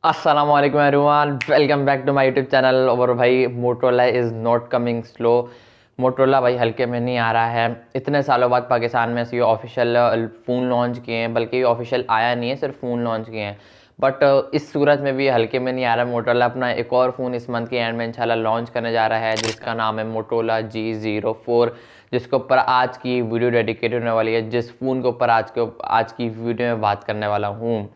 अस्सलाम वालेकुम everyone, welcome back to my YouTube channel. और भाई Motorola is not coming slow. Motorola भाई हल्के में नहीं आ रहा है। इतने सालों बाद पाकिस्तान में ये ऑफिशियल फ़ोन लॉन्च किए हैं, बल्कि ऑफिशियल आया नहीं है, सिर्फ फ़ोन लॉन्च किए हैं। बट इस सूरत में भी हल्के में नहीं आ रहा। मोटरोला अपना एक और फ़ोन इस मंथ के एंड में इंशाल्लाह लॉन्च करने जा रहा है, जिसका नाम है मोटरोला G04, जिसके ऊपर आज की वीडियो डेडिकेटेड होने वाली है, जिस फ़ोन के ऊपर आज की वीडियो में बात करने वाला हूँ।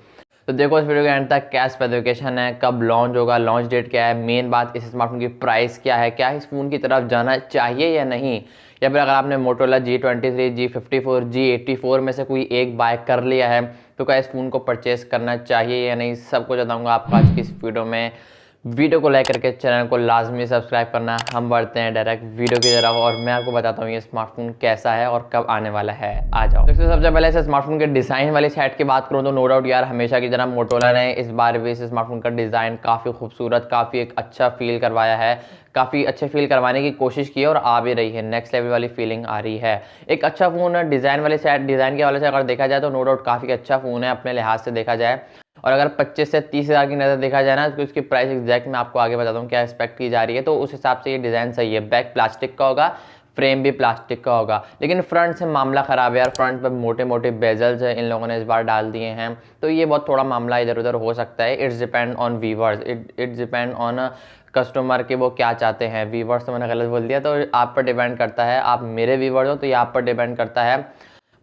तो देखो इस वीडियो के एंड तक, क्या स्पेसिफिकेशन है, कब लॉन्च होगा, लॉन्च डेट क्या है, मेन बात इस स्मार्टफोन की प्राइस क्या है, क्या इस फ़ोन की तरफ जाना चाहिए या नहीं, या फिर अगर आपने मोटोरोला G23, G54, G84 में से कोई एक बाय कर लिया है तो क्या इस फ़ोन को परचेस करना चाहिए या नहीं, सब कुछ बताऊँगा आपको आज की इस वीडियो में। वीडियो को लाइक करके चैनल को लाजमी सब्सक्राइब करना। हम बढ़ते हैं डायरेक्ट वीडियो की तरफ और मैं आपको बताता हूँ ये स्मार्टफोन कैसा है और कब आने वाला है। आ जाओ। तो सबसे पहले इस स्मार्टफोन के डिज़ाइन वाली साइड की बात करूँ तो नो डाउट यार, हमेशा की तरह मोटोरोला ने इस बार भी इस स्मार्टफोन का डिज़ाइन काफ़ी खूबसूरत, काफ़ी एक अच्छा फील करवाया है, काफ़ी अच्छे फील करवाने की कोशिश की है और आ भी रही है। नेक्स्ट लेवल वाली फीलिंग आ रही है। एक अच्छा फ़ोन है। डिज़ाइन वाले साइड, डिज़ाइन के वाले से अगर देखा जाए तो नो डाउट काफ़ी अच्छा फ़ोन है अपने लिहाज से देखा जाए। और अगर 25 से 30 हज़ार की नज़र देखा जाए ना, तो इसकी प्राइस एग्जैक्ट मैं आपको आगे बताता हूँ क्या एक्सपेक्ट की जा रही है, तो उस हिसाब से ये डिज़ाइन सही है। बैक प्लास्टिक का होगा, फ्रेम भी प्लास्टिक का होगा, लेकिन फ्रंट से मामला ख़राब है यार। फ्रंट पर मोटे मोटे बेजल्स इन लोगों ने इस बार डाल दिए हैं, तो ये बहुत थोड़ा मामला इधर उधर हो सकता है। It's depend on viewers, it's depend on customer के वो क्या चाहते हैं। व्यूअर्स तो मैंने गलत बोल दिया, तो आप पर डिपेंड करता है। आप मेरे व्यूअर्स हो तो ये आप पर डिपेंड करता है।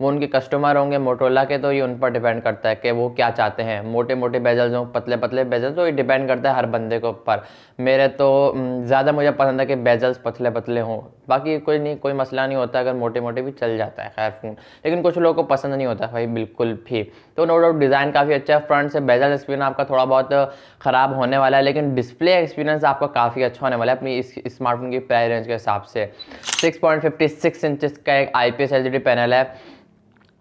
वो उनके कस्टमर होंगे मोटोरोला के, तो ये उन पर डिपेंड करता है कि वो क्या चाहते हैं। मोटे मोटे बेजल्स हों, पतले पतले बेजल्स, तो ये डिपेंड करता है हर बंदे के ऊपर। मेरे तो ज़्यादा मुझे पसंद है कि बेजल्स पतले पतले हों। बाकी कोई नहीं, कोई मसला नहीं होता, अगर मोटे मोटे भी चल जाता है खैर फ़ोन, लेकिन कुछ लोगों को पसंद नहीं होता भाई बिल्कुल भी। तो नो डाउट डिज़ाइन काफ़ी अच्छा है। फ्रंट से बेजल एक्सपीरियंस आपका थोड़ा बहुत ख़राब होने वाला है, लेकिन डिस्प्ले एक्सपीरियंस आपका काफ़ी अच्छा होने वाला है अपनी इस स्मार्टफोन की प्राइस रेंज के हिसाब से। 6.56 इंचज़ का एक IPS LCD पैनल है,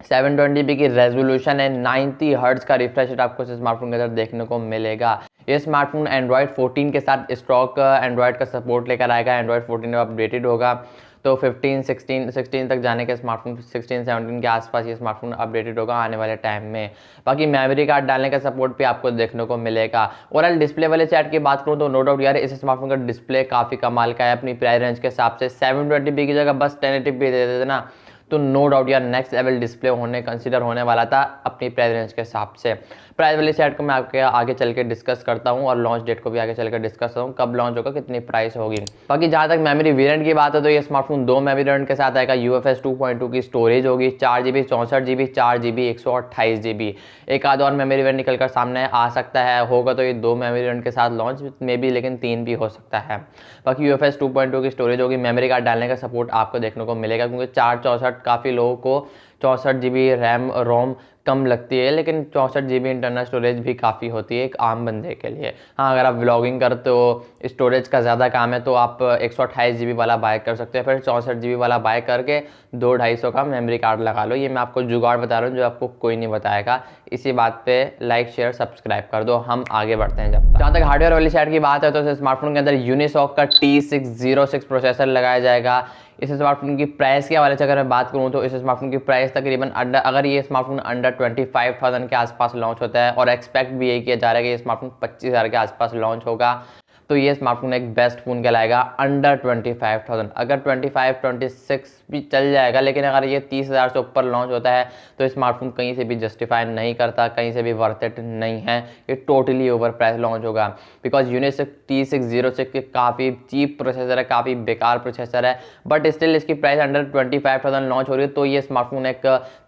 720p की रेजोल्यूशन है, 90 हर्ट्ज का रिफ्रेश रेट आपको इस स्मार्टफोन के अंदर देखने को मिलेगा। ये स्मार्टफोन एंड्रॉयड 14 के साथ स्टॉक एंड्रॉयड का सपोर्ट लेकर आएगा। एंड्रॉयड 14 अपडेटेड होगा, तो 15, 16 तक जाने के स्मार्टफोन 16, 17 के आसपास ये स्मार्टफोन अपडेटेड होगा आने वाले टाइम में। बाकी मेमोरी कार्ड डालने का सपोर्ट भी आपको देखने को मिलेगा। ओवरऑल डिस्प्ले वाले साइड की बात करूँ तो नो डाउट यार, इस स्मार्टफोन का डिस्प्ले काफ़ी कमाल का है अपनी प्राइस रेंज के हिसाब से। 720p की जगह बस 1080p दे देते ना, तो नो डाउट यार नेक्स्ट लेवल डिस्प्ले कंसिडर होने वाला था अपनी प्राइस रेंज के हिसाब से। प्राइस वाली साइड को मैं आपके आगे चल के डिस्कस करता हूँ और लॉन्च डेट को भी आगे चल कर डिस्कस करता हूँ, कब लॉन्च होगा, कितनी प्राइस होगी। बाकी जहाँ तक मेमोरी वेरिएंट की बात है तो ये स्मार्टफोन 2 मेमोरी वेरिएंट के साथ आएगा। UFS 2.2 की स्टोरेज होगी, 4GB 64GB, 4GB 128GB। एक आध और मेमोरी वेरिएंट निकल कर सामने आ सकता है, होगा तो ये 2 मेमोरी वेरिएंट के साथ लॉन्च में भी, लेकिन 3 भी हो सकता है। बाकी UFS 2.2 की स्टोरेज होगी। मेमोरी कार्ड डालने का सपोर्ट आपको देखने को मिलेगा, क्योंकि 464 काफ़ी लोगों को 64GB रैम रोम कम लगती है, लेकिन 64GB इंटरनल स्टोरेज भी काफ़ी होती है एक आम बंदे के लिए। हाँ, अगर आप व्लॉगिंग करते हो, स्टोरेज का ज़्यादा काम है, तो आप 128GB वाला बाय कर सकते हैं, फिर 64GB वाला बाय करके 200-250 का मेमोरी कार्ड लगा लो। ये मैं आपको जुगाड़ बता रहा हूँ जो आपको कोई नहीं बताएगा। इसी बात पे लाइक शेयर सब्सक्राइब कर दो। हम आगे बढ़ते हैं। जहाँ तक हार्डवेयर वाली साइड की बात है तो इस स्मार्टफोन के अंदर यूनिसॉक का T606 प्रोसेसर लगाया जाएगा। इस स्मार्टफोन की प्राइस के हवाले से अगर मैं बात करूँ तो इस स्मार्टफोन की प्राइस तकरीबन अगर ये स्मार्टफोन अंडर 25,000 के आसपास लॉन्च होता है, और एक्सपेक्ट भी यही किया जा रहा है कि ये स्मार्टफोन 25,000 के आसपास लॉन्च होगा, तो ये स्मार्टफोन एक बेस्ट फ़ोन कहलाएगा अंडर 25,000। अगर 25, 26 भी चल जाएगा, लेकिन अगर ये 30,000 से ऊपर लॉन्च होता है तो स्मार्टफोन कहीं से भी जस्टिफाई नहीं करता, कहीं से भी वर्थ इट नहीं है। ये टोटली ओवर प्राइस लॉन्च होगा, बिकॉज यूनिसॉक T606 के काफ़ी चीप प्रोसेसर है, काफ़ी बेकार प्रोसेसर है, बट स्टिल इसकी प्राइस अंडर 25,000 लॉन्च हो रही है, तो ये स्मार्टफोन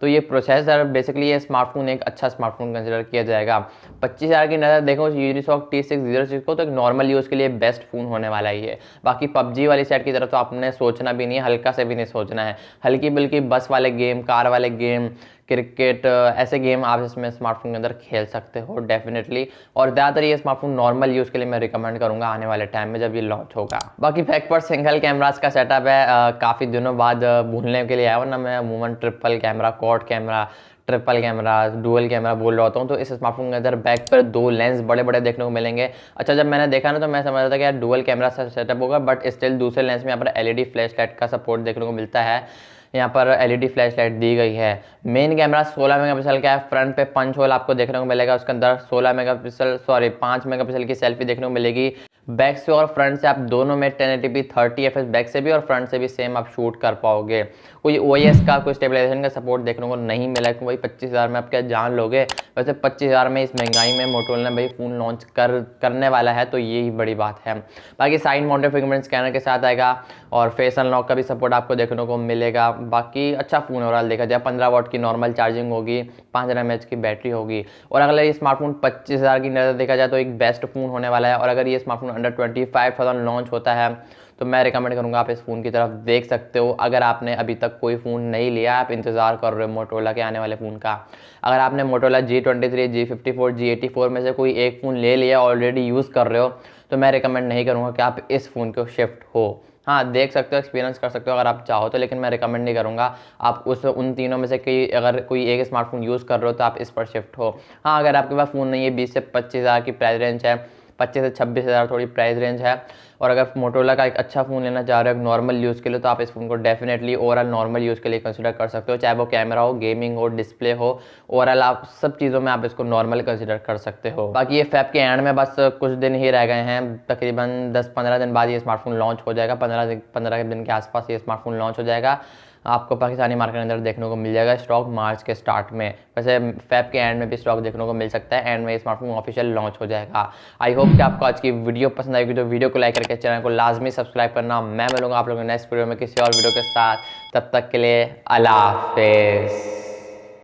ये प्रोसेसर बेसिकली ये स्मार्टफोन एक अच्छा स्मार्टफोन कंसिडर किया जाएगा। 25,000 की नज़र देखो यूनिसॉक T606 को, तो एक नॉर्मल यूज़ के लिए बेस्ट फ़ोन होने वाला ही है। बाकी PUBG वाली साइड की तरफ तो आपने सोचना भी नहीं है, हल्का से भी नहीं सोचना है। हल्की बल्कि बस वाले गेम, कार वाले गेम, क्रिकेट, ऐसे गेम आप इसमें स्मार्टफोन के अंदर खेल सकते हो डेफिनेटली। और ज़्यादातर ये स्मार्टफोन नॉर्मल यूज़ के लिए मैं रिकमेंड करूँगा आने वाले टाइम में जब ये लॉन्च होगा। बाकी बैक पर सिंगल कैमरास का सेटअप है, काफ़ी दिनों बाद भूलने के लिए आया, वरना मैं अमूमन triple camera, quad camera, triple camera, dual camera बोल रहा होता हूँ। तो इस स्मार्टफोन के अंदर बैक पर 2 लेंस बड़े बड़े देखने को मिलेंगे। अच्छा, जब मैंने देखा ना तो मैं समझ रहा था कि यार डुअल कैमरा सेटअप होगा, बट स्टिल दूसरे लेंस में यहाँ पर LED फ्लैश लाइट का सपोर्ट देखने को मिलता है। यहाँ पर एलईडी फ्लैश लाइट दी गई है। मेन कैमरा 16 मेगापिक्सल का है। फ्रंट पे पंच होल आपको देखने को मिलेगा, उसके अंदर 5 मेगापिक्सल की सेल्फी देखने को मिलेगी। बैक से और फ्रंट से आप दोनों में 1080p 30fps बैक से भी और फ्रंट से भी सेम आप शूट कर पाओगे। कोई OIS का कोई स्टेबलाइजेशन का सपोर्ट देखने को नहीं मिला कि भाई 25,000 में आप क्या जान लोगे। वैसे 25,000 में इस महंगाई में मोटोरोला ने भाई फ़ोन लॉन्च करने वाला है, तो यही बड़ी बात है। बाकी साइड माउंटेड फिंगरप्रिंट स्कैनर के साथ आएगा और फेस अनलॉक का भी सपोर्ट आपको देखने को मिलेगा। बाकी अच्छा फ़ोन ओवरऑल देखा जाए, 15 वाट की नॉर्मल चार्जिंग होगी, 5000 mAh की बैटरी होगी। और अगर ये स्मार्टफोन 25,000 की नज़र देखा जाए तो एक बेस्ट फ़ोन होने वाला है। और अगर ये स्मार्टफोन अंडर 25,000 लॉन्च होता है तो मैं रिकमेंड करूंगा आप इस फ़ोन की तरफ देख सकते हो। अगर आपने अभी तक कोई फ़ोन नहीं लिया, आप इंतज़ार कर रहे हो मोटोरोला के आने वाले फ़ोन का, अगर आपने मोटोरोला G23, G54, G84 में से कोई एक फ़ोन ले लिया, ऑलरेडी यूज़ कर रहे हो, तो मैं रिकमेंड नहीं करूँगा कि आप इस फ़ोन को शिफ्ट हो। हाँ, देख सकते हो, एक्सपीरियंस कर सकते हो अगर आप चाहो तो, लेकिन मैं रिकमेंड नहीं करूँगा। आप उन तीनों में से अगर कोई एक स्मार्टफोन यूज़ कर रहे हो तो आप इस पर शिफ्ट हो। हाँ, अगर आपके पास फ़ोन नहीं है, 20 से 25,000 की प्राइस रेंज है, 25 से 26,000 थोड़ी प्राइस रेंज है, और अगर मोटोरोला का एक अच्छा फ़ोन लेना चाह रहे हो नॉर्मल यूज़ के लिए, तो आप इस फ़ोन को डेफिनेटली ओवरऑल नॉर्मल यूज़ के लिए कंसीडर कर सकते हो। चाहे वो कैमरा हो, गेमिंग हो, डिस्प्ले हो, ओवरऑल आप सब चीज़ों में आप इसको नॉर्मल कंसीडर कर सकते हो। बाकी ये फेब के एंड में बस कुछ दिन ही रह गए हैं, तकरीबन 10-15 दिन बाद ये स्मार्टफोन लॉन्च हो जाएगा। 15 दिन के आसपास ये स्मार्टफोन लॉन्च हो जाएगा। आपको पाकिस्तानी मार्केट के अंदर देखने को मिल जाएगा स्टॉक मार्च के स्टार्ट में। वैसे फेब के एंड में भी स्टॉक देखने को मिल सकता है, एंड में स्मार्टफोन ऑफिशियल लॉन्च हो जाएगा। आई होप कि आपको आज की वीडियो पसंद आएगी, तो वीडियो को लाइक करके चैनल को लाजमी सब्सक्राइब करना। मैं मिलूंगा आप लोगों को नेक्स्ट वीडियो में किसी और वीडियो के साथ। तब तक के लिए अल्लाह हाफिज़।